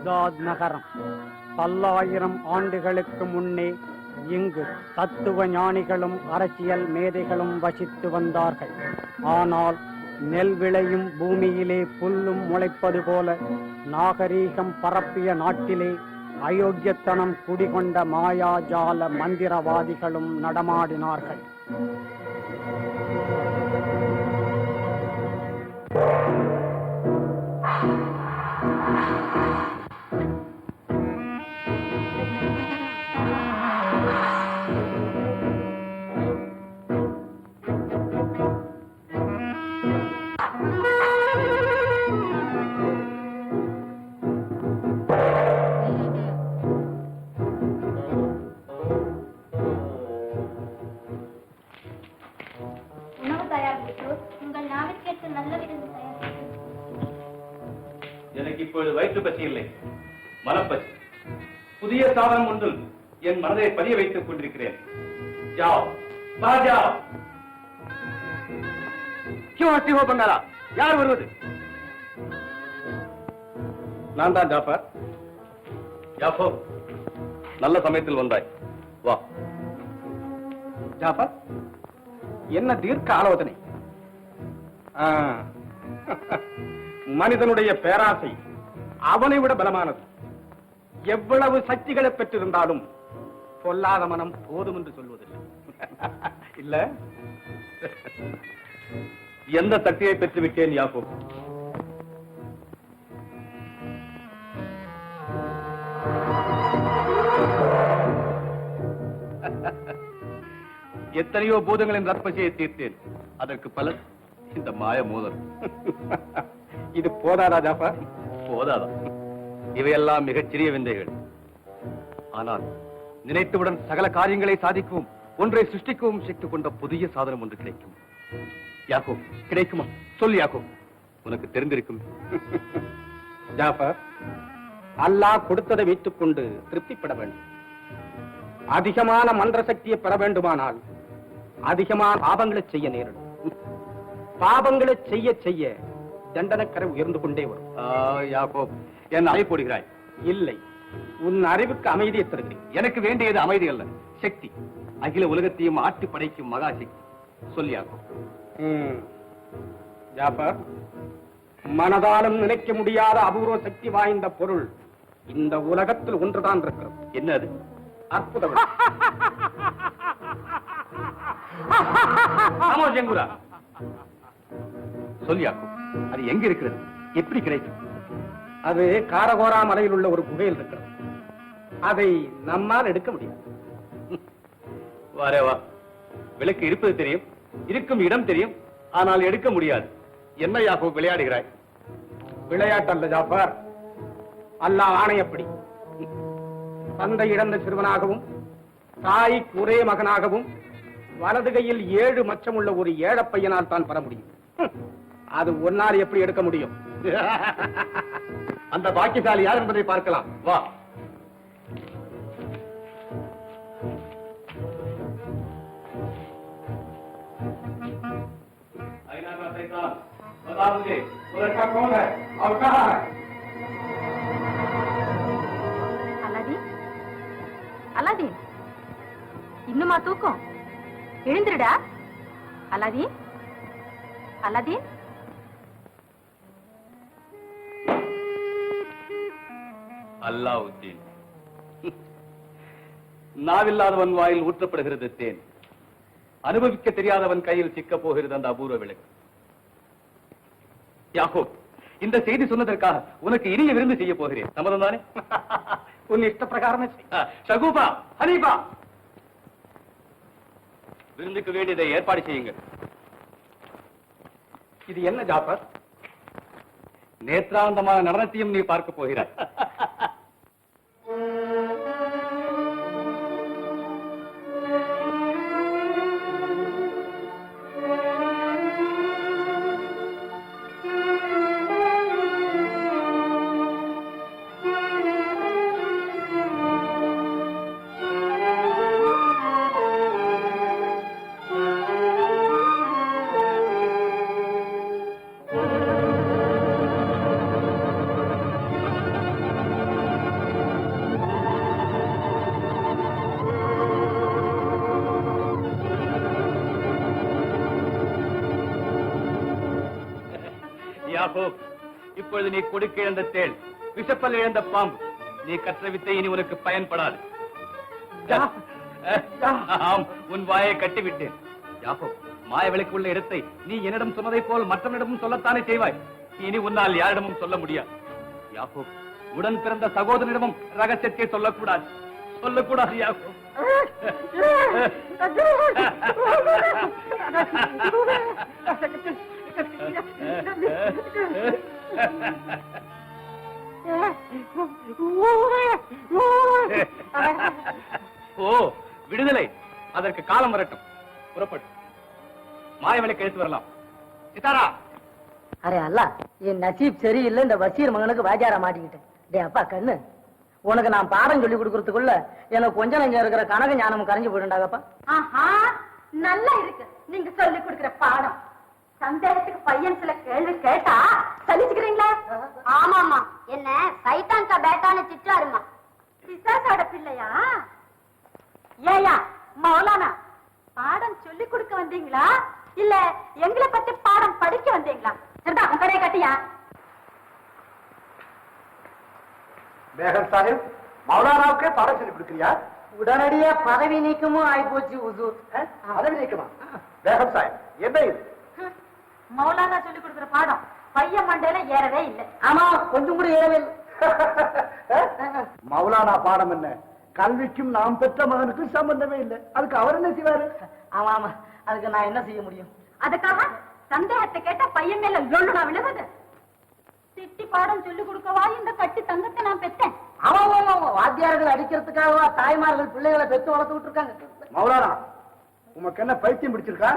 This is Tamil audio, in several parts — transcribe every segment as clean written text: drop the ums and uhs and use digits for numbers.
பாக்தாத் நகரம். பல்லாயிரம் ஆண்டுகளுக்கு முன்னே இங்கு தத்துவ ஞானிகளும் அரசியல் மேதைகளும் வசித்து வந்தார்கள். ஆனால் நெல் விளையும் பூமியிலே புல்லும் முளைப்பது போல நாகரீகம் பரப்பிய நாட்டிலே அயோக்கியத்தனம் குடிகொண்ட மாயாஜால மந்திரவாதிகளும் நடமாடினார்கள். எனக்கு இப்பொழுது வயிற்று பசி இல்லை, மனப்பசி. புதிய சாதனம் ஒன்றில் என் மனதை பதிய வைத்துக் கொண்டிருக்கிறேன். யார் வருவது? நான் தான் ஜாஃபர். ஜாஃபர், நல்ல சமயத்தில் வந்தாய். வா. ஜாஃபர், என்ன தீர்க்க ஆலோசனை? மனிதனுடைய பேராசை அவனை விட பலமானது. எவ்வளவு சக்திகளை பெற்றிருந்தாலும் பொல்லாத மனம் போதும் என்று சொல்வதில்லை. இல்ல, எந்த சக்தியை பெற்றுவிட்டேன் யாக்கோப்? எத்தனையோ பூதங்களின் ரத்பசியை தீர்த்தேன். அதற்கு பலன் இந்த மாய மோதல். இது போதாதா ஜாஃபர்? போதாதா? இவையெல்லாம் மிகச்சிறிய விந்தைகள். ஆனால் நினைத்தவுடன் சகல காரியங்களை சாதிக்கவும் ஒன்றை சிருஷ்டிக்கவும் சக்தி கொண்ட புதிய சாதனம் ஒன்று கிடைக்கும். யாக்கோப், கிடைக்குமா? சொல் யாக்கோப், உனக்கு தெரிந்திருக்கும். ஜாஃபர், அல்லாஹ் கொடுத்ததை வைத்துக் கொண்டு திருப்திப்பட வேண்டும். அதிகமான மந்திர சக்தியை பெற வேண்டுமானால் அதிகமான பாவங்களை செய்ய நேரிடும். பாவங்களை செய்ய செய்ய தண்டனக்கரை உயர்ந்து கொண்டே வரும். யாக்கோப், என் அலை போடுகிறாய். இல்லை, உன் அறிவுக்கு அமைதியை தருகிறேன். எனக்கு வேண்டியது அமைதி அல்ல, சக்தி. அகில உலகத்தையும் ஆட்டி படைக்கும் மகா சக்தி. சொல் யாக்கோப். ஜாஃபர், மனதாலும் நினைக்க முடியாத அபூர்வ சக்தி வாய்ந்த பொருள் இந்த உலகத்தில் ஒன்றுதான் இருக்கிறது. என்ன அது? அற்புதம். சொல் யாக்கோப், அது எங்க இருக்கிறது? எப்படி கிடைக்கும்? அது காரகோரா மலையில் உள்ள ஒரு குகையில் இருக்கிறது. அதை நம்மால் எடுக்க முடியாது. வாரே வா. விளக்கு இருப்பது தெரியும், இருக்கும் இடம் தெரியும், ஆனால் எடுக்க முடியாது. என்ன யாக்கோப் விளையாடுகிறாய்? விளையாட்டு அல்ல ஜாஃபர், அல்லாஹ் ஆணையப்படி. தந்தை இழந்த சிறுவனாகவும் தாய்க்கு ஒரே மகனாகவும் வலது கையில் 7 மச்சம் உள்ள ஒரு ஏழை பையனால் தான் பெற முடியும். அது ஒன்னால் எப்படி எடுக்க முடியும்? அந்த பாக்கியசாலி யார் என்பதை பார்க்கலாம். வா. அலாதீன், இன்னுமா தூக்கம்? எழுந்திருடா அலாதீன். அலாதீன், அல்லாவுத்தீன். நாவில்லாதவன் வாயில் ஊற்றப்படுகிறது தேன். அனுபவிக்க தெரியாதவன் கையில் சிக்க போகிறது அந்த அபூர்வ விளக்கு. யாக்கோப், இந்த செய்தி சொன்னதற்காக உனக்கு இனிய விருந்து செய்ய போகிறேன். சம்மதம் தானே? உன் இஷ்ட பிரகாரமே. ஷகூபா, ஹனீபா, விருந்துக்கு வேண்டியதை ஏற்பாடு செய்யுங்கள். இது என்ன ஜாஃபர்? நேத்ராந்தமான நடனத்தையும் நீ பார்க்க போகிறாய். யாகோப், இப்பொழுது நீ கொடுக்க இழந்த தேள், விஷப்பல் இழந்த பாம்பு, நீ கற்ற வித்தை இனி உனக்கு பயன்படாது. ஆம், உன் வாயை கட்டிவிட்டேன். யாகோப், மாய விளக்கு உள்ள இடத்தை நீ என்னிடம் சொன்னதை போல் மற்றவனிடமும் சொல்லத்தானே செய்வாய். இனி உன்னால் யாரிடமும் சொல்ல முடியாது. யாகோப், உடன் பிறந்த சகோதரனிடமும் ரகசியத்தை சொல்லக்கூடாது. சொல்லக்கூடாது யாகோப். ஓ, விடுதலை, அதற்கு காலம் வரட்டும். புறப்பட்டு மாயவளை கழித்து வரலாம். சித்தாரா, அரே அல்ல, என் நசீப் சரியில்லை, இந்த வசீர் மகனுக்கு வாஜாரா மாட்டிக்கிட்டேன். டே அப்பா கண்ணு, உனக்கு நான் பாடம் சொல்லி கொடுக்கறதுக்குள்ள எனக்கு கொஞ்சம் நஞ்சம் இருக்கிற கனக ஞானம் கரைஞ்சு போயிடுண்டாங்கப்பா. ஆஹா, நல்லா இருக்கு நீங்க சொல்லி கொடுக்கிற பாடம். சந்தேகத்துக்கு பையன் சில கேள்வி கேட்டா சலிச்சுக்கிறீங்களா? ஆமாமா, என்ன சைத்தான் கா பேட்டான்னு திட்டாருமா. பிசாசாட பிள்ளையா? ஏயா மௌலானா, பாடம் சொல்லி கொடுக்க வந்தீங்களா இல்ல எங்களை பத்தி பாடம் படிக்க வந்தீங்களா? சரிதா, உன் கடையை கட்டியா? பேகம் சாஹிப், மௌலானாவுக்கே பாடம் சொல்லி கொடுக்கிறியா? உடனடியா பதவி நீக்கமும் ஆயிப்போச்சு உசூர். பதவி நீக்கமா? பேகம் சாஹிப், என்ன இது? மௌலானா சொல்லி கொடுக்கிற பாடம் பையன் மண்டையில ஏறவே இல்லை. ஆமா, கொஞ்சம் கூட ஏறவே இல்லை. மௌலானா பாடம் என்ன? கல்விக்கும் நாம் பெற்ற மகனுக்கும் சம்பந்தமே இல்லை. அதுக்கு அவர் என்ன செய்வாரு? ஆமா ஆமா, அதுக்கு நான் என்ன செய்ய முடியும்? அதுக்காக சந்தேகத்தை கேட்டா பையன் மேல லொல்லுனா விழுகுது. திட்டி பாடம் சொல்லி கொடுக்கவா இந்த கட்டி தங்கத்தை நான் பெற்றேன்? ஆமா ஆமா, வாத்தியார்கள் அடிக்கிறதுக்காகவா தாய்மார்கள் பிள்ளைகளை பெற்று வளர்த்துக்கிட்டு இருக்காங்க. மௌலானா, உமக்கு என்ன பைத்தியம் பிடிச்சிருக்கா?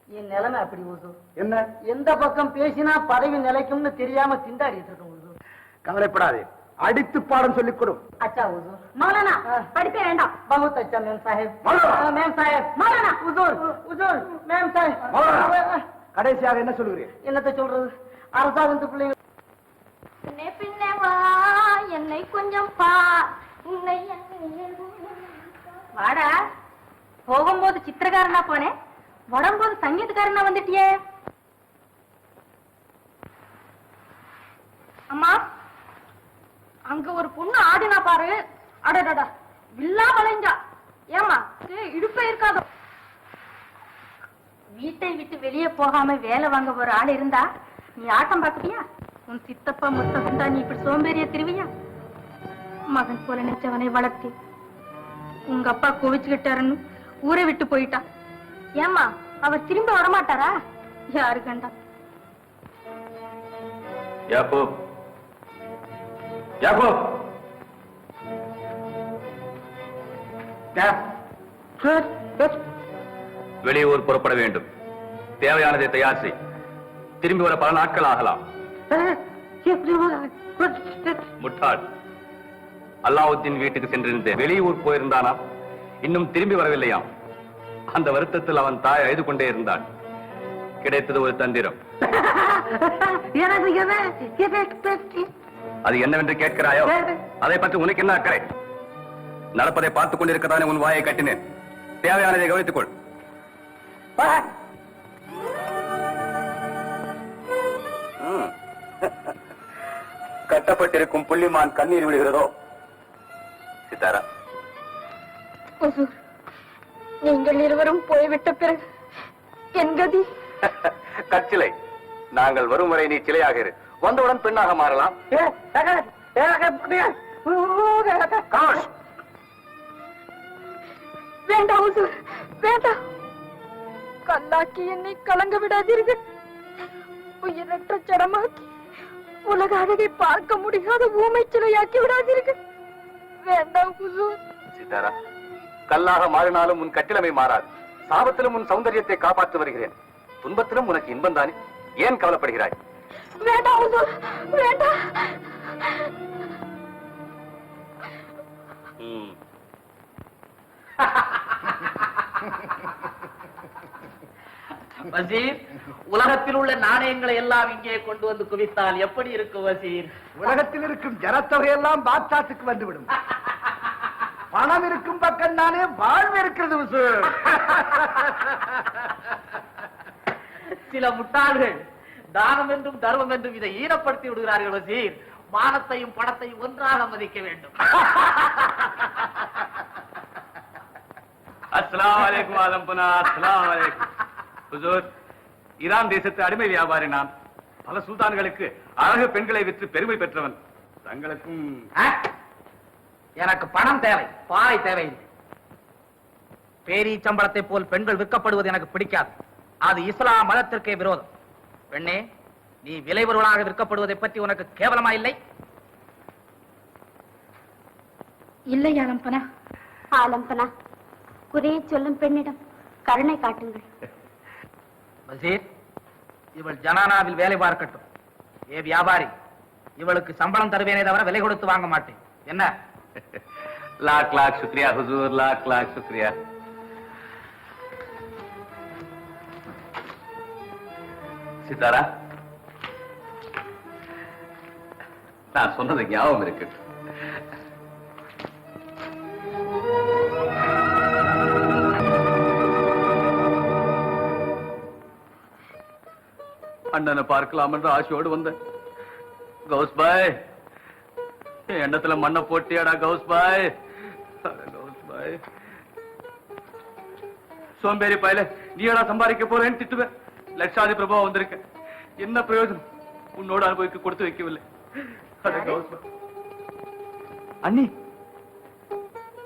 என் நிலைமை அப்படி உசூர். என்ன? எந்த பக்கம் பேசினா பதவி நிலைக்கும்னு தெரியாம திண்டாடிட்டு இருக்கேன் உசூர். கவலைப்படாதே, அடித்து பாடம் சொல்லிக் கொடும். अच्छा हुजूर। मौलाना படிப்பே வேண்டாம். बहुत अच्छा मैम साहब। मौलाना मैम साहब। मौलाना हुजूर हुजूर मैम साहब। மௌலானா, கடைசியாக என்ன சொல்கிறீர்? என்னத்த சொல்றது, அரசாங்கத்து பிள்ளைங்க பின்னே பின்னே வா என்னை கொஞ்சம் பா உன்னை வாடா. போகும்போது சித்திரக்காரனா போனேன், வரும்போது சங்கீதக்காரனா வந்துட்டியே. அம்மா, அங்க ஒரு பொண்ணு ஆடினா பாரு. அடடா, வில்லா வளைஞ்சா. ஏமா இடுப்ப இருக்காதோ? வீட்டை விட்டு வெளியே போகாம வேலை வாங்க ஒரு ஆள் இருந்தா நீ ஆட்டம் பாக்குறியா? உன் சித்தப்பா முத்தா நீ இப்படி சோம்பேறிய திருவியா? மகன் போல நினைச்சவனை வளர்த்தி உங்க அப்பா கோவிச்சுக்கிட்டாருன்னு ஊரை விட்டு போயிட்டான். ஏமா அவர் திரும்ப வரமாட்டாரா? யாரு கண்டா? யாக்கோப், யாக்கோப், வெளியூர் புறப்பட வேண்டும். தேவையானதை தயார் செய். திரும்பி வர பல நாட்கள் ஆகலாம். முட்டாள், அல்லாவுத்தீன் வீட்டுக்கு சென்றிருந்த வெளியூர் போயிருந்தானா? இன்னும் திரும்பி வரவில்லையாம். அந்த வருத்தத்தில் அவன் தாய் அழுது கொண்டே இருந்தான். கிடைத்தது ஒரு தந்திரம். அது என்னவென்று கேட்கிறாயோ? அதை பற்றி உனக்கு என்ன அக்கறை? நடப்பதை பார்த்துக் கொண்டிருக்கத்தானே உன் வாயை கட்டினேன். தேவையானதை கவனித்துக் கொள். கட்டப்பட்டிருக்கும் புள்ளிமான் கண்ணீர் விடுகிறதோ? சித்தாரா, நீங்கள் இருவரும் போய்விட்ட பிறகு என் கதி? கற்சிலை, நாங்கள் வரும் வரை நீ சிலையாக இரு. வந்தவுடன் பெண்ணாக மாறலாம். வேண்டாம் வேண்டாம், கல்லாக்கி என்னை கலங்க விடாதீர்கள். உயிரற்ற ஜடமாக்கி உலக அழகை பார்க்க முடியாத ஊமை சிலையாக்கி விடாதீர்கள். வேண்டாம் ஹுசூர். சித்தாரா, கல்லாக மாறினாலும் உன் கட்டிலமை மாறாது. சாபத்திலும் உன் சௌந்தரியத்தை காப்பாற்றி வருகிறேன். துன்பத்திலும் உனக்கு இன்பம் தானே. ஏன் கவலைப்படுகிறாய்? வேண்டாம் ஹுசூர், வேண்டாம். வசீர், உலகத்தில் உள்ள நாணயங்களை எல்லாம் இங்கே கொண்டு வந்து குவித்தால் எப்படி இருக்கும் வசீர்? உலகத்தில் இருக்கும் ஜனத்தொகை எல்லாம் பாக்தாத்துக்கு வந்துவிடும். பணம் இருக்கும் பக்கம் தானே வாழ்வு இருக்கிறது. சில முட்டாள்கள் தானம் என்றும் தர்மம் என்றும் இதை ஈனப்படுத்தி விடுகிறார்கள் வசீர். மானத்தையும் பணத்தையும் ஒன்றாக மதிக்க வேண்டும். அஸ்ஸலாமு அலைக்கும் ஆதம்பனா. அஸ்ஸலாமு அலைக்கும். ஹுசூர், ஈரான் தேசத்து அடிமை வியாபாரி நான். பல சுல்தான்களுக்கு அழகு பெண்களை விற்று பெருமை பெற்றவன். தங்களுக்கும் எனக்கு பணம் தேவை, பாய் தேவையில்லை. பேரீச்சம்பளத்தை போல் பெண்கள் விற்கப்படுவது எனக்கு பிடிக்காது. அது இஸ்லாம் மதத்திற்கே விரோதம். பெண்ணே, நீ விலைபொருளாக விற்கப்படுவதை பற்றி உனக்கு கேவலமா இல்லை? இல்லை ஆலம்பனா. ஆலம்பனா, குறையை சொல்லும் பெண்ணிடம் கருணை காட்டுங்கள். வசீர், இவள் ஜனானாவில் வேலை பார்க்கட்டும். ஏ வியாபாரி, இவளுக்கு சம்பளம் தருவேனே தவிர விலை கொடுத்து வாங்க மாட்டேன். என்ன? लाख लाख शुक्रिया हुजूर, लाख लाख शुक्रिया. சித்தாரா, நான் சொன்னது ஞாபகம் இருக்கு. அண்ணனை பார்க்கலாம் என்று ஆசையோடு வந்தேன். கௌஸ் பாய், எண்ணத்துல மண்ணை போட்டியாடா கௌஸ் பாய். கௌஸ் பாய், சோம்பேறி பாயில நீடா சம்பாதிக்க போறேன்னு திட்டுவேன். லட்சாதி பிரபா வந்திருக்க, என்ன பிரயோஜனம்? உன்னோட அனுபவிக்க கொடுத்து வைக்கவில்லை. அண்ணி,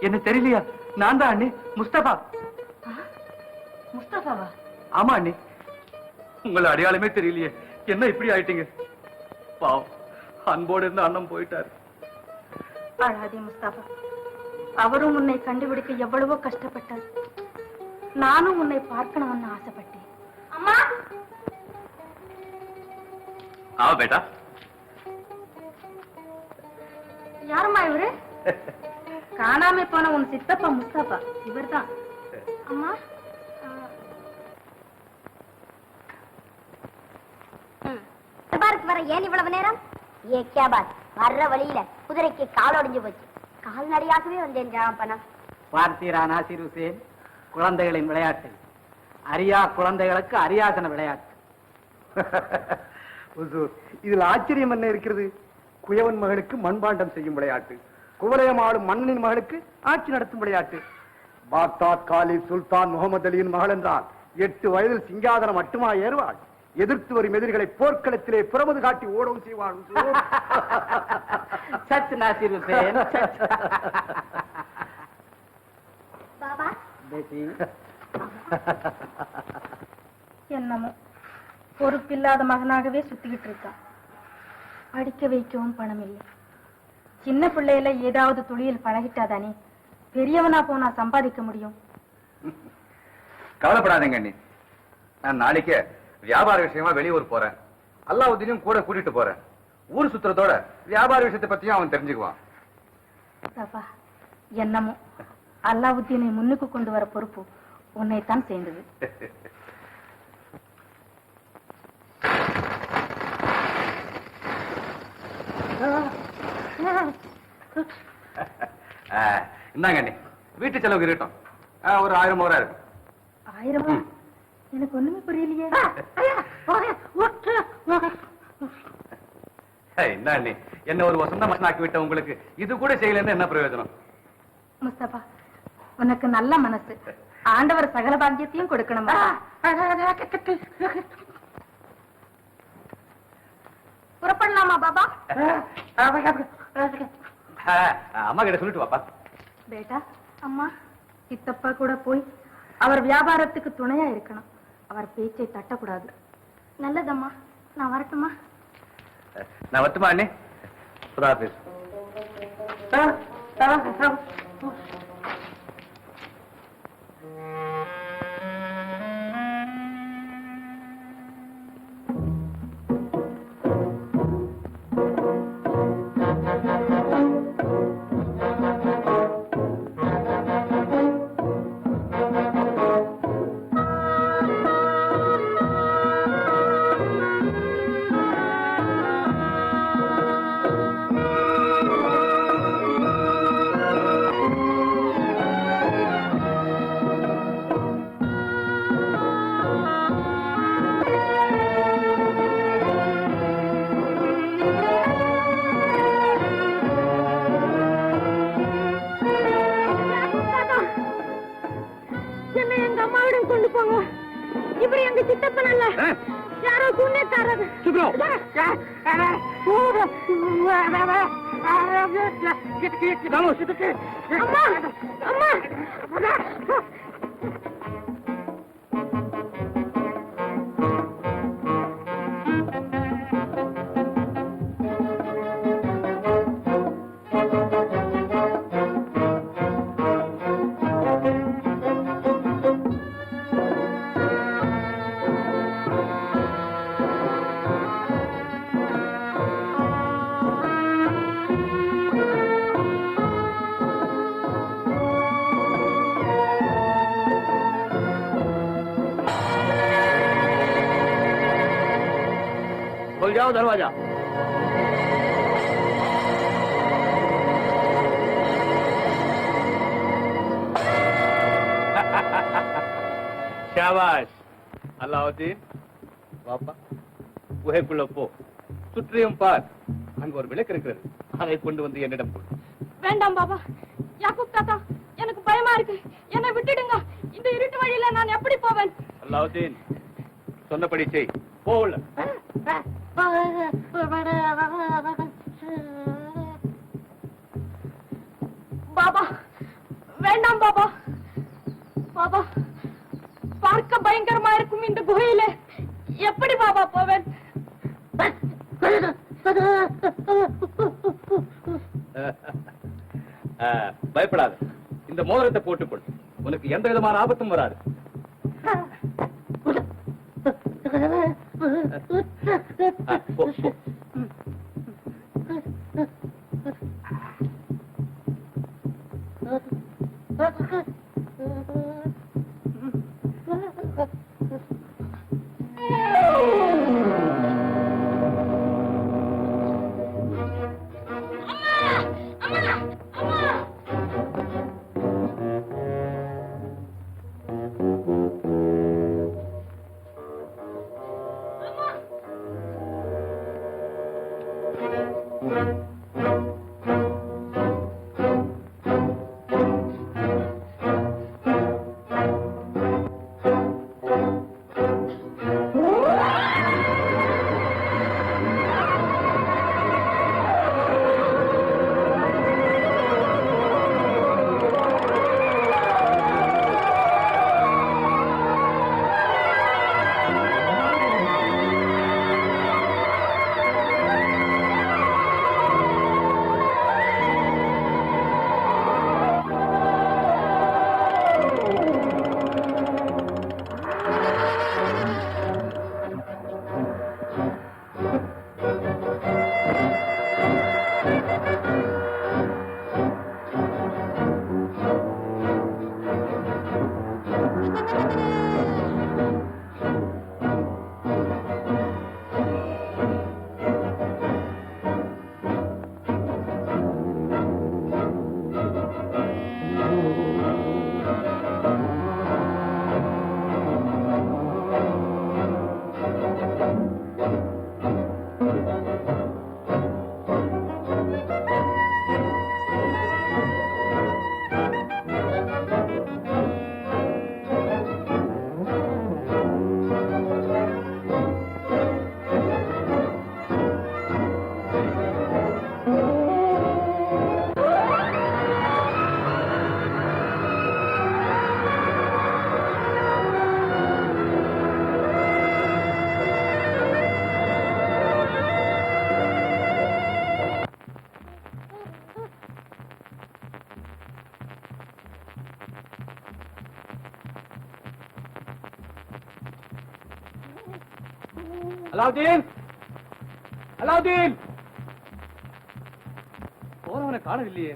என்ன தெரியலையா? நான் தான் அண்ணி, முஸ்தபா. முஸ்தபாவா? ஆமா அண்ணி, உங்களை அடையாளமே தெரியலையே, என்ன இப்படி ஆயிட்டீங்க? பாவம், அன்போடு இருந்த அண்ணன் போயிட்டாரு. அழாதே முஸ்தபா, அவரும் உன்னை கண்டுபிடிக்க எவ்வளவோ கஷ்டப்பட்டார். நானும் உன்னை பார்க்கணும்னு ஆசைப்பட்டேன். அம்மா, ஆமா பேட்டா. யாரும்மா இவரு? காணாம போன உன் சித்தப்பா முஸ்தபா இவர்தான். அம்மா, தர்பாருக்கு வர ஏன் இவ்வளவு நேரம்? ஏ கேபாத், வர்ற வழியில குதிரைக்கு கால் ஒடிஞ்சு போச்சு. கால்நடையாகவே வந்தேன் ஜாம்பனா. பார்த்தீரா நாசிர் ஹுசேன், குழந்தைகளின் விளையாட்டு. அரியா குழந்தைகளுக்கு அரியாசன விளையாட்டு. இதில் ஆச்சரியம் என்ன இருக்கிறது? குயவன் மகளுக்கு மண்பாண்டம் செய்யும் விளையாட்டு, குவலயமாடும் மன்னனின் மகளுக்கு ஆட்சி நடத்தும் விளையாட்டு. பாக்தாத் காலிப் சுல்தான் முகமது அலியின் மகள் என்றால் 8 வயதில் சிங்காதனம் மட்டுமா ஏறுவாள்? எதிர்த்து வரும் எதிரிகளை போர்க்களத்திலே புறமது காட்டி ஓடவும் செய்வாள். சச் நாசிர் ஹுசேன், சச். பாபா, என்னமோ பொறுப்பில்லாத மகனாகவே சுத்திக்கிட்டு இருக்கான். படிக்க வைக்கவும் பணம் இல்லை. சின்ன பிள்ளையில ஏதாவது தொழில் பழகிட்டாதானே பெரியவனா போனா சம்பாதிக்க முடியும். கவலைப்படாதீங்க அண்ணி, நான் நாளைக்கு வியாபார விஷயமா வெளியூர் போறேன். அல்லாவுதீனையும் கூட கூட்டிட்டு போறேன். ஊர் சுத்துறதோட வியாபார விஷயத்தை பத்தியும் அவன் தெரிஞ்சுக்குவான். பாப்பா, என்னமோ அல்லாவுத்தீனை முன்னுக்கு கொண்டு வர பொறுப்பு உன்னைத்தான் சேர்ந்தது. இந்தாங்க அண்ணி, வீட்டு செலவுக்கு இருக்கட்டும். ஒரு 1000 ரூபாய் இருக்கும். 1000? எனக்கு ஒண்ணுமே புரியலையே. என்ன அண்ணி, என்ன ஒரு வசந்த மனுஷனாக்கி விட்ட உங்களுக்கு இது கூட செய்யலன்னு என்ன பிரயோஜனம்? முஸ்தபா, உனக்கு நல்ல மனசு. ஆண்டவர் சகல பாக்கியத்தையும் கொடுக்கணும். புறப்படலாமா பாபா? அம்மா கிட்ட சொல்லிட்டு வாப்பா. பேட்டா, அம்மா, சித்தப்பா கூட போய் அவர் வியாபாரத்துக்கு துணையா இருக்கணும். அவர் பேச்சை தட்டக்கூடாது. நல்லதம்மா, நான் வரட்டுமா? நான் வரட்டுமா அண்ணே? சுதாபீஸ். கொண்டு போங்க. இப்படி எங்க சித்தப்பன் அல்ல, யாரோ சூன்யக்காரர். அம்மா அம்மா खोल जाओ दरवाजा। शाबाश அல்லாவுதீன், வாப்பா குகைக்குள்ள போ, சுற்றியும் பார். அங்க ஒரு விளக்கு இருக்கிறது, அதை கொண்டு வந்து என்னிடம் கொடு. வேண்டாம் பாபா, யாக்கூப் தாத்தா, எனக்கு பயமா இருக்கு. என்னை விட்டுடுங்க. இந்த இருட்டு வழியில நான் எப்படி போவேன்? அல்லாவுதீன், சொன்னபடி செய். போல பாபா, வேண்டாம் பாபா. பாபா, பார்க்க பயங்கரமா இருக்கும் இந்த குகையில எப்படி பாபா போவேன்? பயப்படாத, இந்த மோதிரத்தை போட்டுக்கொள், உனக்கு எந்த விதமான ஆபத்தும் வராது. போ, போ. அலாவுதீன், அலாவுதீன், போனவனை காணவில்லையே.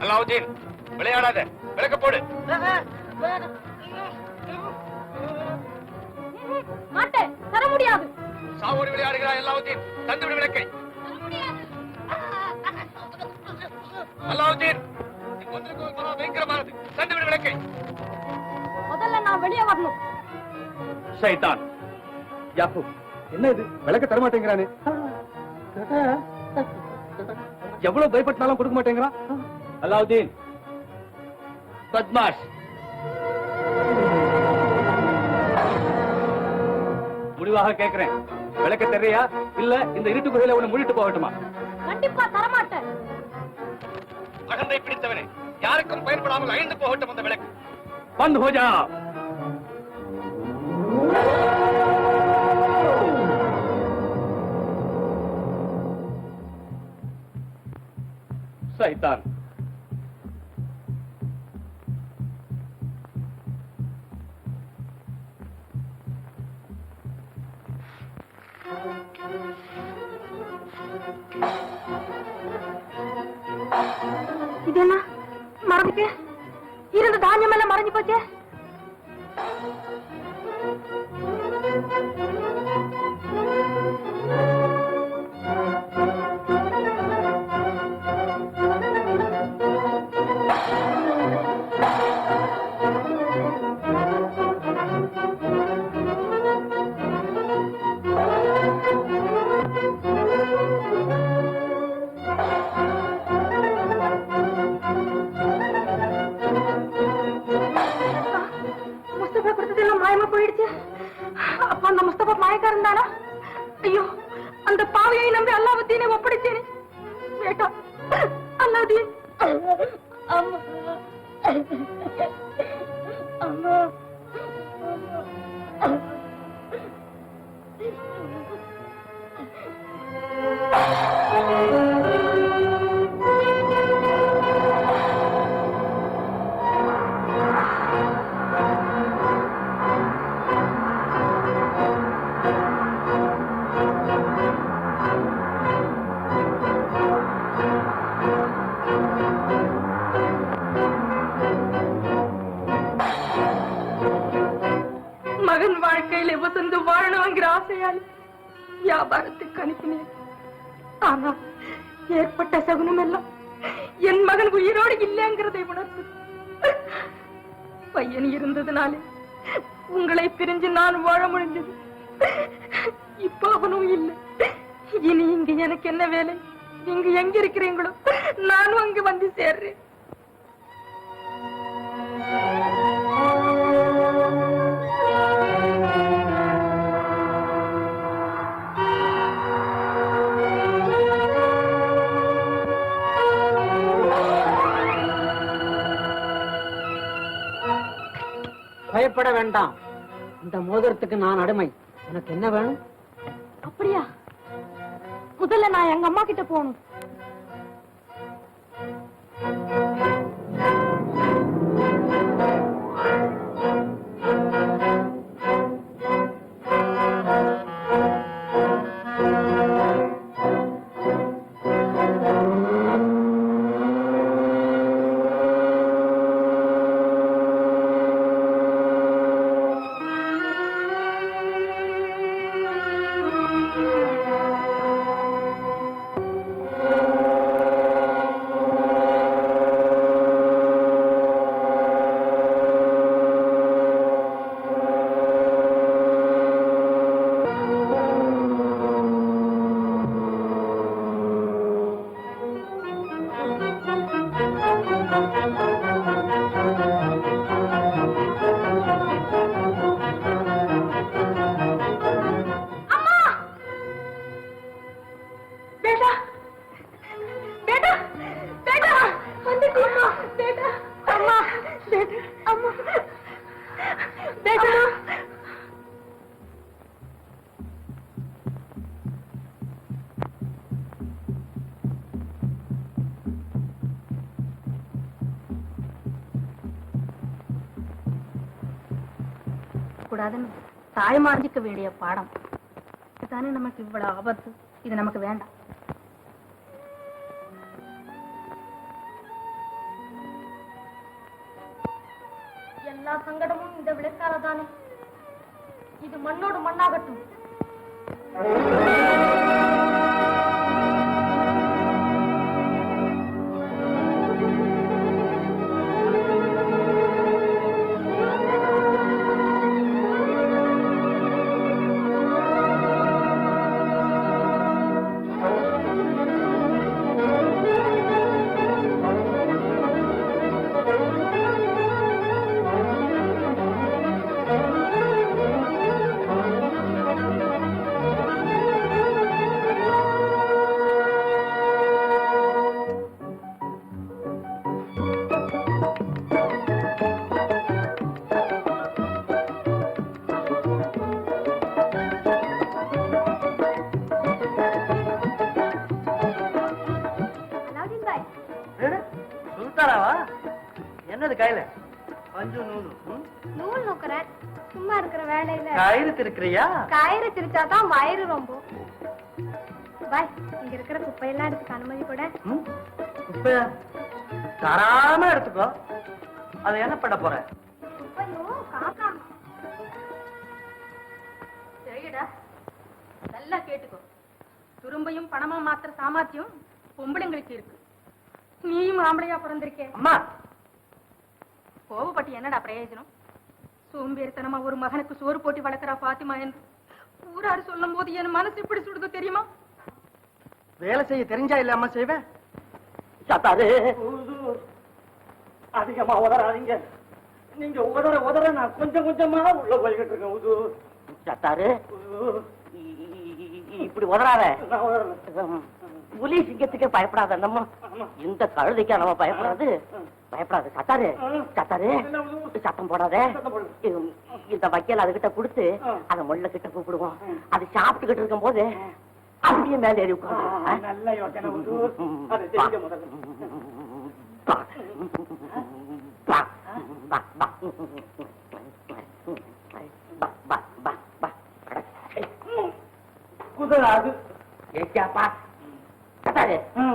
அல்லாவுதீன், விளையாடாத, விளக்க போடு. மாட்டேன், தர முடியாது. சாவோடு விளையாடுகிறாய் அல்லாவுதீன், தந்துவிடு விளக்கை. அல்லாவுதீன், பயங்கரமானது, தந்துவிடு விளக்கை. முதல்ல நான் வெளியே வரணும். ஷைத்தான். யாக்கூப், என்ன இது விளக்க தர மாட்டேங்கிறானே? எவ்வளவு பயப்பட்டாலும் கொடுக்க மாட்டேங்கிறான். அல்லாவுதீன், பத்மாஷ், முடிவாக கேட்கிறேன், விளக்க தெரியயா இல்ல இந்த இருட்டு குகையில உன்னை மூடிட்டு போகட்டுமா? கண்டிப்பா தரமாட்டேன். அகந்தை பிடித்தவனே, யாருக்கும் பயன்படாமல் அழிந்து போகட்டும் அந்த விளக்கு. பந்த் ஹோ ஜா. சைத்தான். இது என்ன மறந்துட்டு இருந்த தானியம் எல்லாம் மறைஞ்சு போச்சே. முஸ்தபா கொடுத்ததெல்லாம் மாயமா போயிடுச்சு. அப்ப அந்த முஸ்தபா மாயக்காரன் தானா? ஐயோ, அந்த பாவியை நம்பி அல்லாவுதீனை ஒப்படைச்சேனே. வேட்டா அல்லாவுதீன். அம்மா அம்மா மகன் வாழ்க்கையில வசந்து வாழணுங்கிற ஆசையால் வியாபாரத்துக்கு அனுப்பினேன். ஆனா ஏற்பட்ட சகுனம் எல்லாம் என் மகன் உயிரோடு இல்லைங்கிறதை உணர்த்து. பையன் இருந்ததுனாலே உங்களை பிரிஞ்சு நான் வாழ முடிஞ்சது. இப்ப அவனும் இல்லை. இனி இங்க எனக்கு என்ன வேலை? நீங்க எங்க இருக்கிறீங்களோ நானும் அங்க வந்து சேர்றேன். பயப்பட வேண்டாம். இந்த மோதிரத்துக்கு நான் அடிமை. எனக்கு என்ன வேணும்? அப்படியா? முதல்ல நான் எங்க அம்மா கிட்ட போகணும். கூடாதுன்னு தாய்மார்ஜிக்க வேண்டிய பாடம். இதுதானே நமக்கு இவ்வளவு ஆபத்து. இது நமக்கு வேண்டாம். எல்லா சங்கடமும் இந்த விளக்கால தானே. இது மண்ணோடு மண்ணாகட்டும். சுல்தாராவா? என்னது கையில? பஞ்சு நூலு. நூல் நோக்குறேன். சும்மா இருக்கிற வேலையில கயிறு திருக்கிறியா? கயிறு திரிச்சாதான் வயிறு ரொம்ப. பாய், இங்க இருக்கிற குப்பையெல்லாம் எடுத்துக்க அனுமதி கூட. குப்பையா? தாராளமா எடுத்துக்கோ. அதை என்ன பண்ண போற? குப்பையும் காக்கா. சரிடா, நல்லா கேட்டுக்கோ. துரும்பையும் பணமா மாத்திர சாமர்த்தியம் பொம்பளைங்களுக்கு இருக்கு. நீயும் ஆம்பளையா பிறந்திருக்கே. அம்மா, கோபப்பட்டு என்னடா பிரயோஜனம்? சோம்பேறித்தனமா ஒரு மகனுக்கு சோறு போட்டி வளர்க்கிறா பாத்திமா என்று ஊராரு சொல்லும் போது என் மனசு எப்படி சுடுது தெரியுமா? வேலை செய்ய தெரிஞ்சா இல்ல அம்மா செய்வேன். அதிகமா உதறாதீங்க. நீங்க உதற நான் கொஞ்சம் கொஞ்சமா உள்ள போய்கிட்டு இருக்கேன். சத்தாரு, இப்படி உதறாத. புலி சிங்கத்துக்கு பயப்படாத. நம்ம இந்த கழுதைக்கா நம்ம பயப்படாது. பயப்படாது. சத்தாரு, சத்தாரு, சத்தம் போடாத. இந்த வைக்கல் அதுகிட்ட கொடுத்து அதை முள்ள கிட்ட கூப்பிடுவோம். அது சாப்பிட்டுக்கிட்டு இருக்கும் போது அப்படியே மேல ஏறி உட்காந்து. நல்ல யோசனை. குதிராது.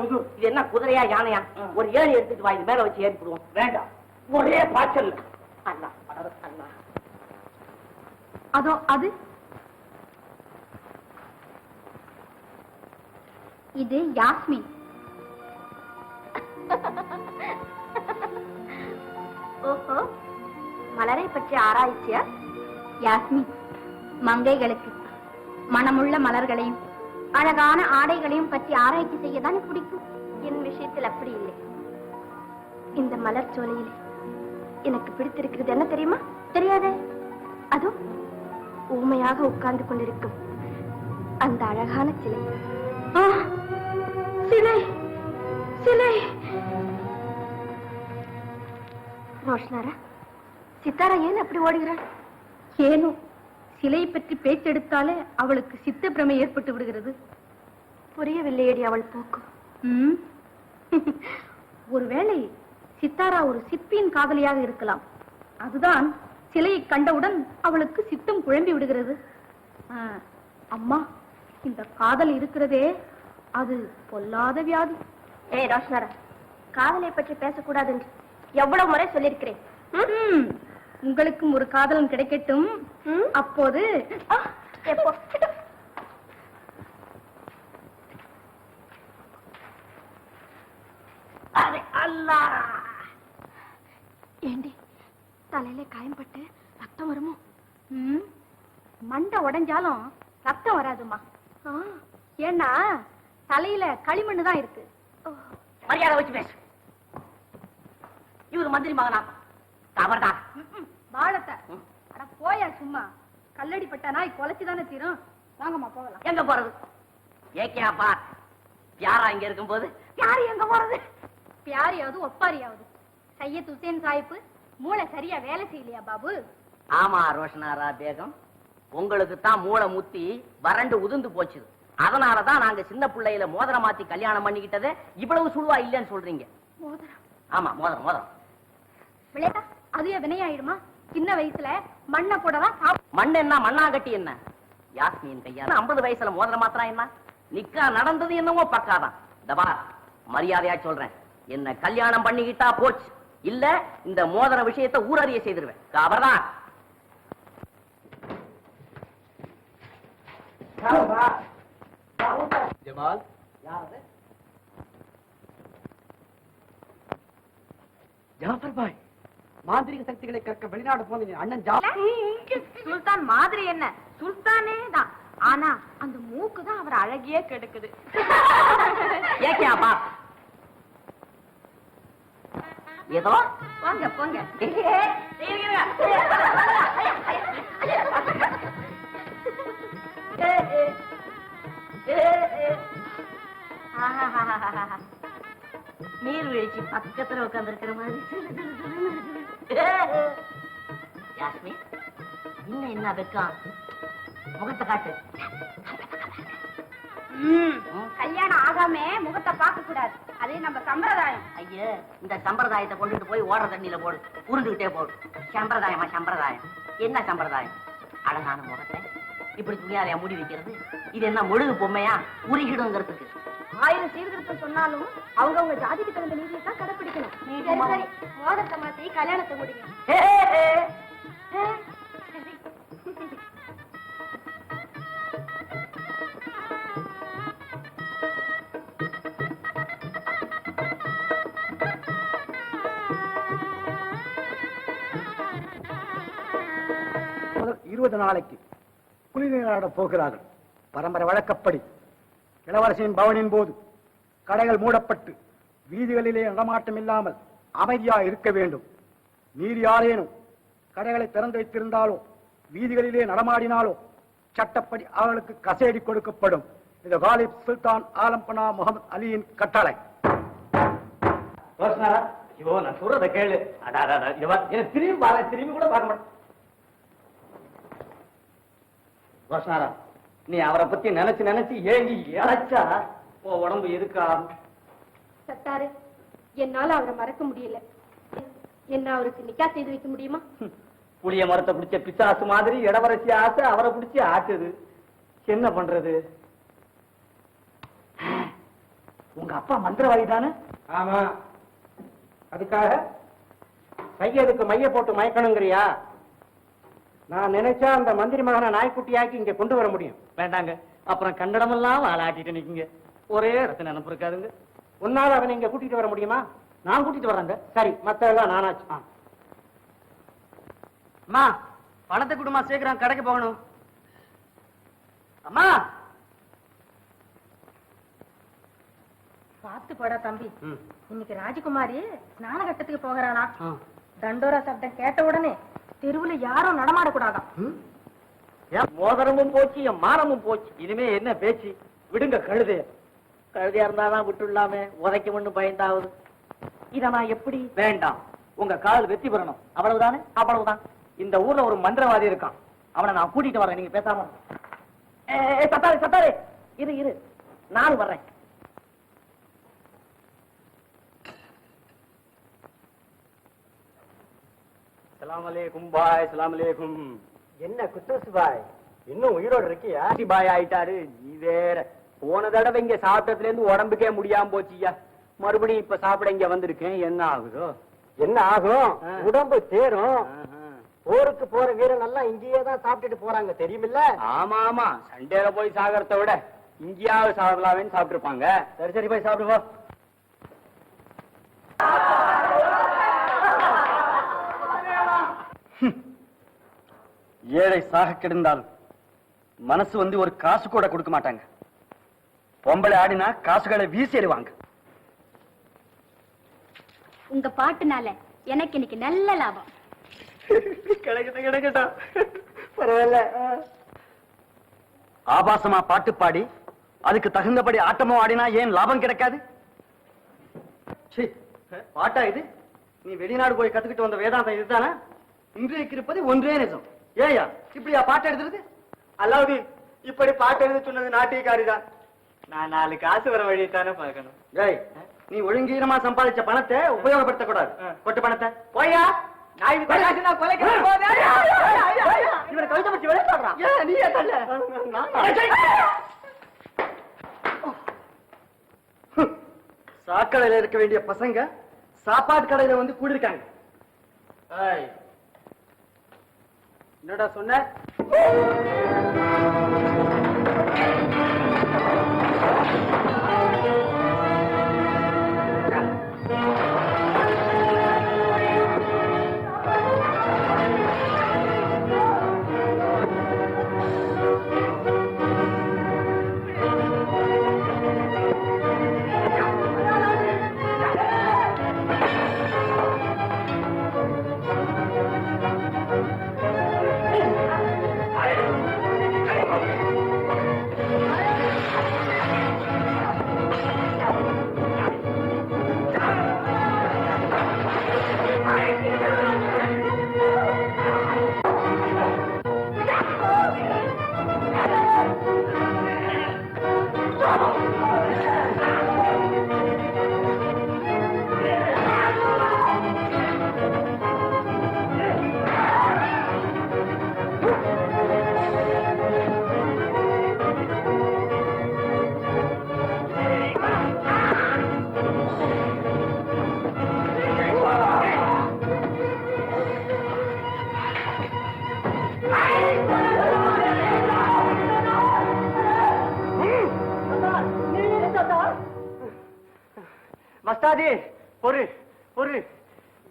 இது என்ன குதிரையா யானையா? ஒரு ஏணி எடுத்துட்டு வா, இது மேல வச்சு ஏறிடுவோம். வேண்டாம், ஒரே பாய்ச்சல். அண்ணா அண்ணா, அதோ அது இது யாஸ்மின். ஓஹோ, மலரை பற்றி ஆராய்ச்சியா? யாஸ்மின் மங்கைகளுக்கு மனமுள்ள மலர்களையும் அழகான ஆடைகளையும் பற்றி ஆராய்ச்சி செய்யதானே பிடிக்கும். என் விஷயத்தில் அப்படி இல்லை. இந்த மலர் சோலையில் எனக்கு பிடித்திருக்கிறது என்ன தெரியுமா? தெரியாதே. அதுவும் ஊமையாக உட்கார்ந்து கொண்டிருக்கும் அந்த அழகான சிலை. சிலை சிலை. ரோஷனாரா, சித்தாரா ஏன் அப்படி ஓடுகிறாள்? ஏனோ சிலை பற்றி பேச்செடுத்தாலே அவளுக்கு சித்த பிரமை ஏற்பட்டு விடுகிறது. புரியவில்லையடி அவள் போக்கும். ஒருவேளை சித்தாரா ஒரு சிற்பியின் காதலியாக இருக்கலாம். அதுதான் சிலையை கண்டவுடன் அவளுக்கு சித்தம் குழம்பி விடுகிறது. அம்மா, இந்த காதல் இருக்கிறதே, அது பொல்லாத வியாதி. ஏய் ரோஷனாரா, காதலை பற்றி பேசக்கூடாது என்று எவ்வளவு முறை சொல்லியிருக்கிறேன். உங்களுக்கும் ஒரு காதலன் கிடைக்கட்டும். அப்போது எப்போ? ஏண்டி, தலையில காயம்பட்டு ரத்தம் வருமோ? மண்டை உடைஞ்சாலும் ரத்தம் வராதுமா. ஏன்னா தலையில களிமண்ணு தான் இருக்கு. மரியாதை வச்சு பேசு. இவரு மந்திரி மகனா? அவர்தான் வாழத்தை. அட போயா சும்மா. கல்லடி பட்டா நாய் கொலைச்சுதானே தீரும். வாங்கம்மா போகலாம். எங்க போறது? ஏகேப்பா யாரா இங்க இருக்கும் போது யாரு எங்க போறது? பியாரியாவது ஒப்பாரியாவது சையத் ஹுசேன் சாஹிப் மூளை சரியா வேலை செய்யலையா பாபு? ஆமா ரோஷனாரா பேகம், உங்களுக்கு தான் மூளை முத்தி வறண்டு உதிர்ந்து போச்சு. அதனாலதான் நாங்க சின்ன பிள்ளையில மோதிரம் மாத்தி கல்யாணம் பண்ணிக்கிட்டதே இவ்வளவு சுழுவா இல்லைன்னு சொல்றீங்க. மோதிரம்? ஆமா, மோதிரம் மோதிரம். விளையாட்டா அதுவே வினையாயிடுமா? சின்ன வயசுல மண்ணை கூட தான் மண் என்ன மண்ணாங்கட்டி என்ன? யாஸ்மியின் கையால 50 வயசுல மோதிரம் மாத்திரம் என்ன? நிக்கா நடந்தது என்னமோ பக்காதான். தபா மரியாதையா சொல்றேன், என்ன கல்யாணம் பண்ணிக்கிட்டா போச்சு, இல்ல இந்த மோதிர விஷயத்தை ஊரறிய செய்திருவேன். அவர்தான் ஜமால். ஜாஃபர் பாய், மாந்திரிக சக்திகளை கற்க வெளிநாடு போன அண்ணன் சுல்தான் மாதிரி என்ன, சுல்தானே தான். ஆனா அந்த மூக்கு தான் அவர் அழகியே கெடுக்குது. ஏக்கியாப்பா ஏதோ போங்க போங்க. நீர்வீழ்ச்சி பக்கத்துல உட்கார்ந்து இருக்கிற மாதிரி. யாஸ்மி, இன்னும் என்ன வெக்கம்? முகத்தை காட்டு. கல்யாணம் ஆகாம முகத்தை பார்க்க கூடாது, அது நம்ம சம்பிரதாயம். ஐயே, இந்த சம்பிரதாயத்தை கொண்டுட்டு போய் ஓடுற தண்ணியில போடு, உருண்டுகிட்டே போடு. சம்பிரதாயமா சம்பிரதாயம்? என்ன சம்பிரதாயம்? அழகான முகத்தை இப்படி துணியாரையா மூடி வைக்கிறது? இது என்ன முழுகு பொம்மையா? உருகிடுங்கிறதுக்கு 1000 சீர்திருத்தம் சொன்னாலும் அவங்க ஜாதிக்கு தகுந்த நீதியை தான் கடைபிடிக்கணும். சரி, மோதத்தை மாத்தி கல்யாணத்தை முடிங்க. முதல் 20 நாளைக்கு குளிநீராட போகிறார்கள். பரம்பரை வழக்கப்படி இளவரசியின் பவனின் போது கடைகள் மூடப்பட்டு வீதிகளிலே நடமாட்டம் இல்லாமல் அமைதியா இருக்க வேண்டும். மீறி யாரேனும் கடைகளை திறந்து வைத்திருந்தாலோ வீதிகளிலே நடமாடினாலோ சட்டப்படி அவர்களுக்கு கசேடி கொடுக்கப்படும். இது காலிப் சுல்தான் ஆலம்பனா முகமது அலியின் கட்டளை. ஐயோ, நான் சொல்றத கேளு. திரும்பி கூட பார்க்க மாட்டேன். ரோஷனாரா, நீ அவரை பத்தி நினைச்சு நினைச்சு ஏங்கி இழைச்சா உன் உடம்பு இருக்கா? சத்தாரு, என்னால அவரை மறக்க முடியல. என்ன அவருக்கு நிக்கா செய்து வைக்க முடியுமா? புளிய மரத்தை பிடிச்ச பிசாசு மாதிரி இடவரசி ஆசை அவரை பிடிச்சி ஆட்டுது. என்ன பண்றது? உங்க அப்பா மந்திரவாதி தானே? ஆமா, அதுக்காக சையதுக்கு மைய போட்டு மயக்கணுங்கிறியா? நான் நினைச்சா அந்த மந்திரி மகனை நாய்க்குட்டியாக்கி இங்க கொண்டு வர முடியும். வேண்டாங்க, அப்புறம் கன்னடமெல்லாம் ஆளாட்டிட்டு நிக்குங்க. ஒரே இடத்துல நினைப்பு இருக்காதுங்க. உன்னால அவனை இங்க கூட்டிட்டு வர முடியுமா? நான் கூட்டிட்டு வர்றேங்க. சரி, மத்த எல்லாம் நானாச்சு. அம்மா, பணத்தை கொடுமா, சீக்கிரம் கடைக்கு போகணும். அம்மா, பார்த்து போடா தம்பி. இன்னைக்கு ராஜகுமாரி ஸ்நான கட்டத்துக்கு போகிறானா? தண்டோரா சப்தம் கேட்ட உடனே தெருவுல யாரும் நடமாடக்கூடாதான். என் மோதிரமும் போச்சு, என் மானமும் போச்சு. இனிமே என்ன பேச்சு? விடுங்க கழுதைய. கழுதியா இருந்தாதான் விட்டுலாமே, உதைக்க ஒண்ணு பயந்தாவது. இத நான் எப்படி? வேண்டாம், உங்க கால் வெற்றி பெறணும். அவ்வளவுதானே? அவ்வளவுதான். இந்த ஊர்ல ஒரு மந்திரவாதி இருக்கான், அவனை நான் கூட்டிட்டு வரேன். நீங்க பேசாம சத்தாரு சத்தாரு, இரு இரு, நானும் வர்றேன். சலாம் அலைக்கும் பாய். சலாம் அலைக்கும். என்ன குத்தூஸ் பாய், இன்னும் உயிரோடு இருக்கியா? பாய் ஆயிட்டாரு. நீ வேற. போன தடவை இங்க சாப்பிட்டதுல இருந்து உடம்புக்கே முடியாம போச்சியா. மறுபடியும் இப்ப சாப்பிட இங்க வந்திருக்கேன். என்ன ஆகுதோ? என்ன ஆகும்? உடம்பு தேரும். போருக்கு போற வீரன் எல்லாம் இங்கேயே தான் சாப்பிட்டுட்டு போறாங்க, தெரியுமில்ல? ஆமா ஆமா, சண்டேல போய் சாகறத விட இங்கேயாவது சாப்பிடலாமேன்னு சாப்பிட்டு இருப்பாங்க. சரி சரி, போய் சாப்பிடுவோம். ஏழை சாக கிடந்தாலும் மனசு வந்து ஒரு காசு கூட கொடுக்க மாட்டாங்க. பொம்பளை ஆடினா காசுகளை வீசிடுவாங்க. உங்க பாட்டுனால எனக்கு இன்னைக்கு நல்ல லாபம். கிடைக்கட்டும் கிடைக்கட்டும், பரவாயில்ல. ஆபாசமா பாட்டு பாடி அதுக்கு தகுந்தபடி ஆட்டமும் ஆடினா ஏன் லாபம் கிடைக்காது? பாட்டா இது? நீ வெளிநாடு போய் கத்துக்கிட்டு வந்த வேதாந்தம் இதுதானே? இன்றைக்கு இருப்பது ஒன்றே நிஜம். ஏயா இப்படியா பாட்டு எழுதுறது? அல்லாவுதி, இப்படி பாட்டு எழுத சொன்னது நாட்டியக்காரி தான். நான் 4 காசு வர வழியைத்தானே பார்க்கணும். ஏய், நீ ஒழுங்கீனமா சம்பாதிச்ச பணத்தை உபயோகப்படுத்த கூடாது. கொட்டு பணத்தை போயா. இவனை கழுத்தை பற்றி வெளியே சொல்றான். நீ சாக்கடையில இருக்க வேண்டிய பசங்க சாப்பாட்டு கடையில வந்து கூடியிருக்காங்க. என்னடா சொன்ன? மஸ்தாதி ஒரு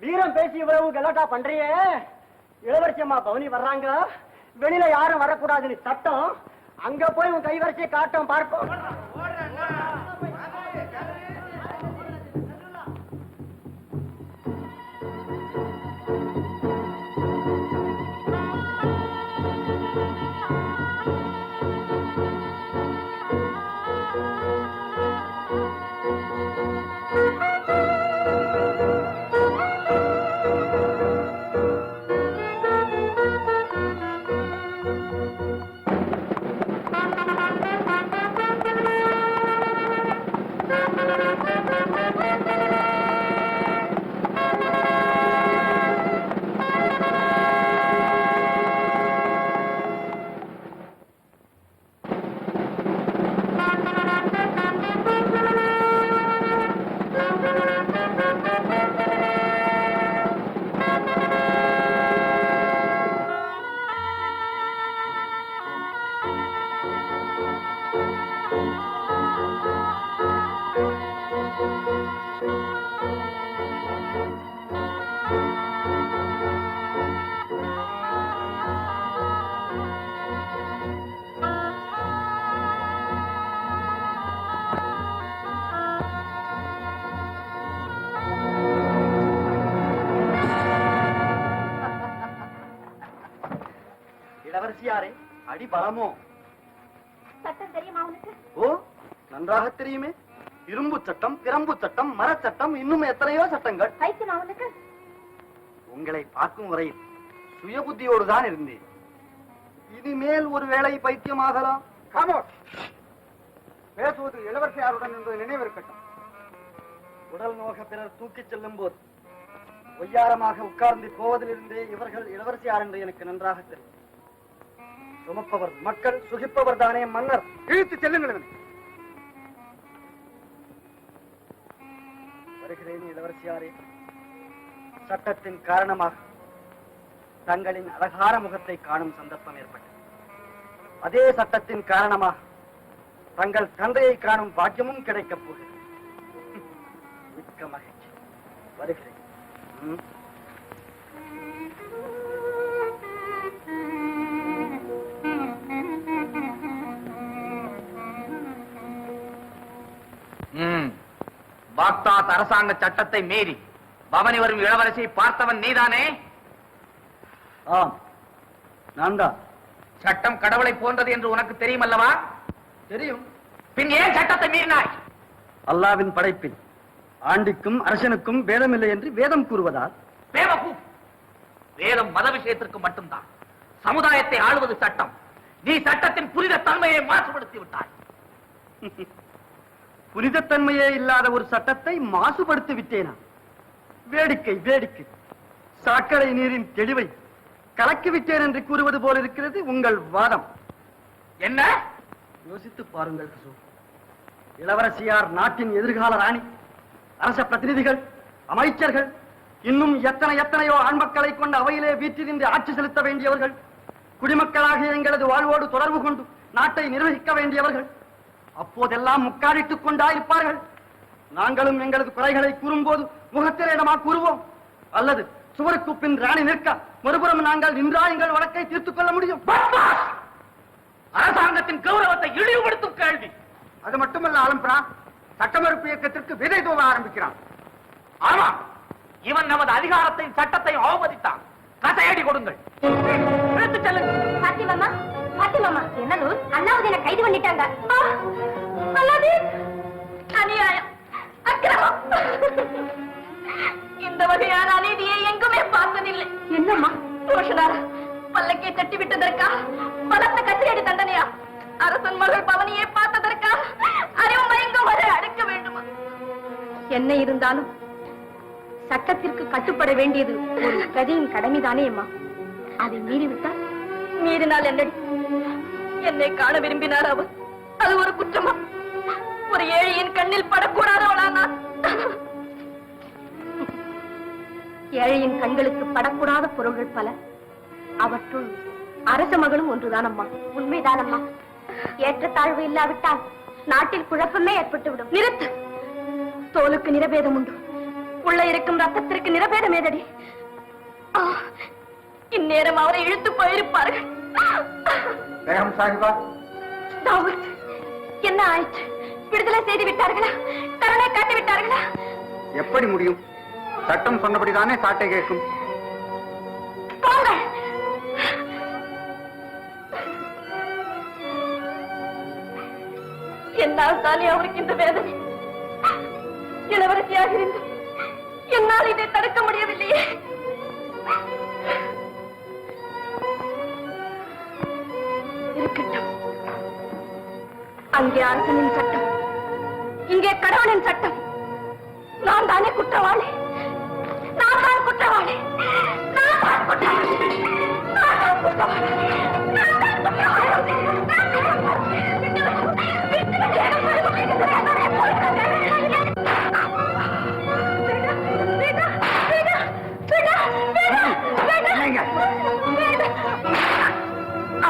வீரம் பேசி இவ்வளவு கலாட்டா பண்றியே. இளவரசி அம்மா பவனி வர்றாங்க, வெளியில யாரும் வரக்கூடாதுன்னு சட்டம். அங்க போய் உன் கைவரிசையை காட்டும் பார்ப்போம். இளவரசியாரே, அடி பலமோ? சட்டம் தெரியுமா உனக்கு? ஓ, நன்றாக தெரியுமே. இரும்பு சட்டம், பிரம்பு சட்டம், மரச்சட்டம், இன்னும் எத்தனையோ சட்டங்கள். பைத்தியமா உனக்கு? உங்களை பார்க்கும் வரையில் சுய புத்தியோடு தான் இருந்தேன். இனிமேல் ஒரு வேளை பைத்தியமாகலாம். பேசுவது இளவரசியாருடன் என்பது நினைவிருக்கட்டும். உடல் நோக பிறர் தூக்கிச் செல்லும் போது ஒய்யாரமாக உட்கார்ந்து போவதிலிருந்தே இவர்கள் இளவரசியார் என்று எனக்கு நன்றாக தெரியும். சுமப்பவர் மக்கள், சுகிப்பவர் தானே மன்னர். இழுத்து செல்லுங்கள். வருகிறேன் இளவரசியாரே. சட்டத்தின் காரணமாக தங்களின் அழகான முகத்தை காணும் சந்தர்ப்பம் ஏற்பட்டது. அதே சட்டத்தின் காரணமாக தங்கள் தந்தையை காணும் பாக்கியமும் கிடைக்கப் போகிறது. மிக்க மகிழ்ச்சி. வருகிறேன். பாக்தாத் அரசாங்க சட்டத்தை மீறி பவனி வரும் இளவரசியை பார்த்தவன் நீதானே? ஆம், நான் தான். சட்டம் கடவுளை போன்றது என்று உனக்கு தெரியும் அல்லவா? தெரியும். பின் ஏன் சட்டத்தை மீறினாய்? அல்லாவின் படைப்பில் ஆண்டிக்கும் அரசனுக்கும் வேதமில்லை என்று வேதம் கூறுவதால். வேதம் மத விஷயத்திற்கு மட்டும்தான். சமுதாயத்தை ஆளுவது சட்டம். நீ சட்டத்தின் புனித தன்மையை மாசுபடுத்தி விட்டாய். புனிதத்தன்மையே இல்லாத ஒரு சட்டத்தை மாசுபடுத்தி விட்டேனா? வேடிக்கை வேடிக்கை. சாக்கடை நீரின் தெளிவை கலக்கிவிட்டேன் என்று கூறுவது போல இருக்கிறது உங்கள் வாதம். என்ன? யோசித்து பாருங்கள். இளவரசியார் நாட்டின் எதிர்கால ராணி. அரச பிரதிநிதிகள், அமைச்சர்கள், இன்னும் எத்தனையோ ஆண்மக்களை கொண்ட அவையிலே வீற்றிருந்து ஆட்சி செலுத்த வேண்டியவர்கள், குடிமக்களாகிய எங்களது வாழ்வோடு தொடர்பு கொண்டு நாட்டை நிர்வகிக்க வேண்டியவர்கள் அப்போதெல்லாம் முக்காடிட்டுக் கொண்டாயிருப்பார்கள். நாங்களும் எங்களது குறைகளை கூறும்போது முகத்திலே இடமா கூறுவோம், அல்லது சுவருக்கு பின் ராணி நிற்க மறுபுறம் நாங்கள் நின்றா எங்கள் வழக்கை தீர்த்துக் கொள்ள முடியும். அரசாங்கத்தின் கௌரவத்தை இழிவுபடுத்தும் கேள்வி. அது மட்டுமல்ல ஆலம்பரா, சட்டமறுப்பு இயக்கத்திற்கு விதை தூவ ஆரம்பிக்கிறான். ஆமா, இவன் நமது அதிகாரத்தையும் சட்டத்தையும் அவமதித்தான். கதையடி கொடுங்கள். எடுத்துச் செல்லுங்கள். பாத்திமாமா, பாத்திமாமா, என்ன நூல்? அல்லாவுதீனை கைது பண்ணிட்டாங்க. அல்லாவுதீன், அநியாயம், அக்கிரமம். இந்த வகையான அநீதியை எங்குமே பார்த்ததில்லை. என்னம்மா ரோஷனாரா, பல்லக்கை தட்டி விட்டதற்கா? பலத்த கத்திரடி தண்டனையா? அரசன் மகள் பவனியை பார்த்ததற்கா? அறிவு மயங்கும் வரை அடைக்க வேண்டுமா? என்ன இருந்தாலும் சட்டத்திற்கு கட்டுப்பட வேண்டியது ஒரு கதியின் கடமைதானே அம்மா. அதை மீறிவிட்டால்? மீறினால் என்னடி? என்னை காண விரும்பினார் அவர். அது ஒரு குற்றமா? ஒரு ஏழையின் கண்ணில் படக்கூடாதவளா நான்? ஏழையின் கண்களுக்கு படக்கூடாத பொருள்கள் பல. அவற்றுள் அரச மகளும் ஒன்றுதான் அம்மா. உண்மைதான் அம்மா. ஏற்றத்தாழ்வு இல்லாவிட்டால் நாட்டில் குழப்பமே ஏற்பட்டுவிடும். நிறுத்து. தோலுக்கு நிறபேதம் உண்டு, உள்ள இருக்கும் ரத்தத்திற்கு நிறபேதம் ஏதடி? இந்நேரம் அவரை இழுத்து போயிருப்பார்கள். தாவூத், என்ன ஆயிற்று? விடுதலை செய்து விட்டார்களா? கருணை காட்டி விட்டார்களா? எப்படி முடியும்? சட்டம் சொன்னபடிதானே சாட்டை கேட்கும். என்னால் தானே அவருக்கு இந்த வேதனை. இளவரசியாக இருந்தும் என்னால் இதை தடுக்க முடியவில்லையே. இருக்கட்டும். அங்கே அரசனின் சட்டம், இங்கே கடவுளின் சட்டம். நான் தானே குற்றவாளி. நான் தான் குற்றவாளி. நான் தான் குற்றவாளி. நான் தான் குற்றவாளி. நான் தான் குற்றவாளி.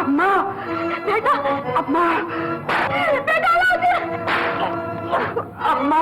அம்மா, பேட்டா, அம்மா, பேட்டா, அம்மா.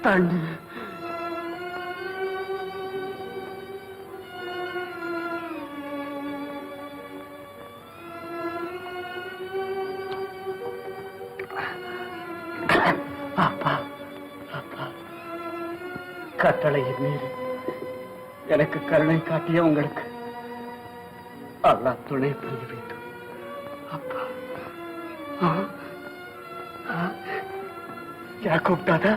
தண்ணி அப்பா, அப்பா, கட்டளையின் மீது எனக்கு கருணை காட்டிய உங்களுக்கு அல்லாஹ் துணை புரிய வேண்டும். அப்பா, யார் கூப்பிட்டாதா?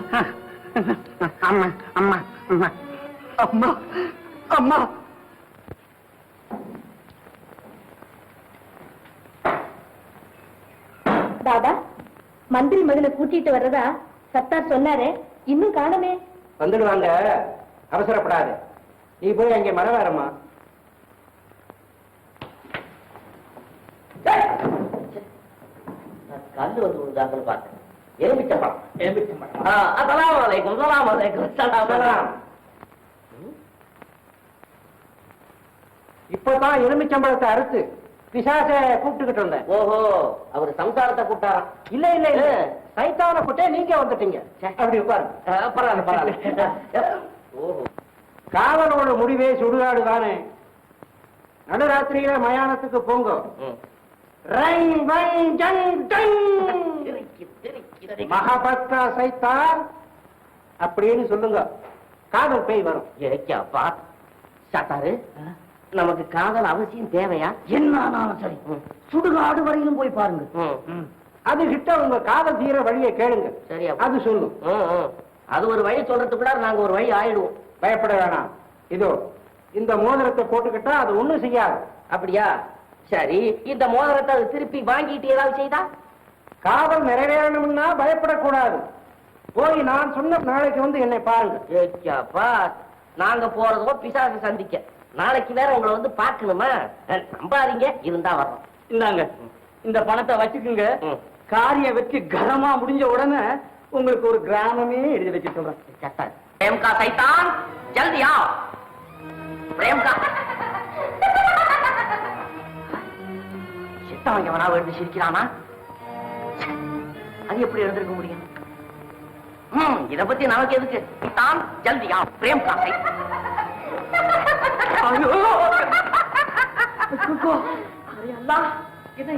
அம்மா, அம்மா, அம்மா, அம்மா, அம்மா. பாபா, மந்திரி மகனை கூட்டிட்டு வர்றதா சத்தார் சொன்னாரே, இன்னும் காணமே. வந்துடுவாங்க, அவசரப்படாது. நீ போய் அங்கே மரவாரம்மா. கல்லு வந்து விழுந்தாங்கன்னு பார்த்தேன். எலுமிச்சம்பழம். அஸ்ஸலாமு அலைக்கும். ஸலாம் அலைக்கும். ஸலாம். இப்பதான் எலுமிச்சம்பழத்தை அறுத்து பிசாச கூப்பிட்டுக்கிட்டு இருந்தேன். ஓஹோ, அவர் சம்சாரத்தை கூப்பிட்டாராம். இல்ல இல்ல இல்ல, சைத்தான கூட்டே நீங்க வந்துட்டீங்க. அப்படி உட்காருங்க. பரவாயில்ல, பரவாயில்ல. ஓஹோ, காவலோட முடிவே சுடுகாடு தானே. நடுராத்திரியில மயானத்துக்கு போங்க. மகாபத்தா சைத்தான் அப்படின்னு சொல்லுங்க. காதல் பேய் வரும். ஏக்கப்பா சாத்தாரு, நமக்கு காதல் அவசியம் தேவையா? என்னானாலும் சரி, சுடுகாடு வரையிலும் போய் பாருங்க. அது கிட்ட உங்க காதல் தீர வழியை கேளுங்க. சரியா? அது சொல்லும். அது ஒரு வழி சொல்றதுக்குள்ள நாங்க ஒரு வழி ஆயிடுவோம். பயப்பட வேணாம். இதோ இந்த மோதிரத்தை போட்டுக்கிட்டா அது ஒண்ணும் செய்யாது. அப்படியா? சரி, இந்த மோதிரத்தை அது திருப்பி வாங்கிட்டு ஏதாவது செய்தா? காதல் நிறைவேறணும்னா பயப்படக்கூடாது. போய் நான் சொன்ன நாளைக்கு வந்து என்னை பாருங்க. ஏச்சாப்பா, நாங்க போறதோ பிசாசு சந்திக்க. நாளைக்கு வேற உங்களை வந்து பார்க்கணுமா? நம்பாதீங்க, இருந்தா வர்றோம். இந்தாங்க, இந்த பணத்தை வச்சுக்குங்க. காரியம் வச்சு கரமா முடிஞ்ச உடனே உங்களுக்கு ஒரு கிராமமே எழுதி வச்சு சொல்றேன். சத்தா, பிரேம் கா சைத்தான் ஜல்தி ஆ. பிரேம் கா சித்தவங்க எவனா எழுந்து சிரிக்கிறானா? அது எப்படி எழுந்திருக்க முடியும்? இத பத்தி நமக்கு எதுக்கு? சைத்தான் ஜல்தி ஆ. பிரேம் கா சைத்தான். ஐயோ, அல்லாஹ், இது